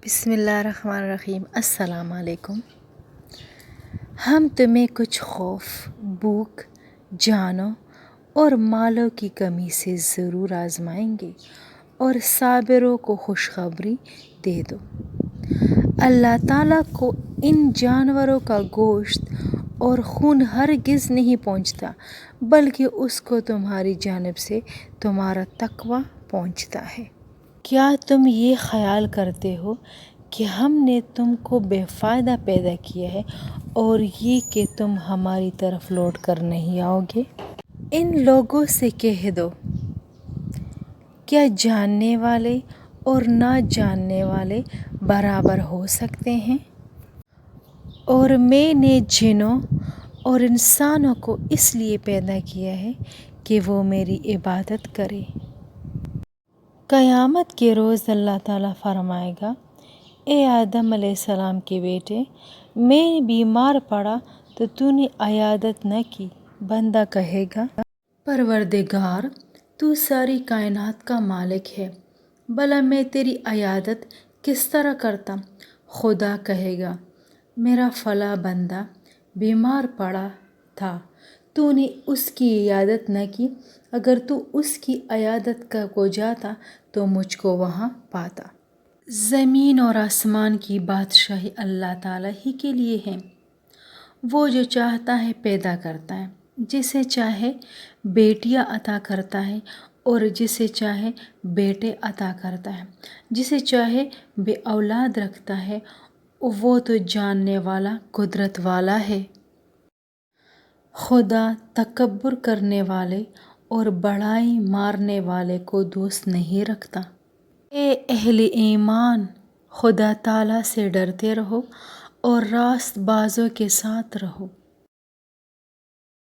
बिस्मिल्लाहिर्रहमानिर्रहीम। अस्सलाम वालेकुम। हम तुम्हें कुछ खौफ, भूख, जानों और मालों की कमी से ज़रूर आज़माएंगे और साबिरों को खुशखबरी दे दो। अल्लाह ताला को इन जानवरों का गोश्त और खून हरगिज़ नहीं पहुँचता, बल्कि उसको तुम्हारी जानिब से तुम्हारा तक़वा पहुँचता है। क्या तुम ये ख़याल करते हो कि हमने तुमको बेफ़ायदा पैदा किया है और ये कि तुम हमारी तरफ लौट कर नहीं आओगे? इन लोगों से कह दो, क्या जानने वाले और ना जानने वाले बराबर हो सकते हैं? और मैंने जिन्नों और इंसानों को इसलिए पैदा किया है कि वो मेरी इबादत करें। क़यामत के रोज़ अल्लाह ताला फरमाएगा, ए आदम अलैहिस्सलाम के बेटे, मैं बीमार पड़ा तो तूने अयादत न की। बंदा कहेगा, परवरदिगार, तू सारी कायनात का मालिक है, भला मैं तेरी अयादत किस तरह करता? खुदा कहेगा, मेरा फला बंदा बीमार पड़ा था, तूने उसकी इयादत न की। अगर तू उसकी अयादत को जाता तो मुझको वहाँ पाता। ज़मीन और आसमान की बादशाही अल्लाह ताला ही के लिए है। वो जो चाहता है पैदा करता है, जिसे चाहे बेटियां अता करता है और जिसे चाहे बेटे अता करता है, जिसे चाहे बे औलाद रखता है। वो तो जानने वाला, कुदरत वाला है। खुदा तकब्बुर करने वाले और बड़ाई मारने वाले को दोस्त नहीं रखता। ए अहले ईमान, खुदा ताला से डरते रहो और रास्त बाजों के साथ रहो।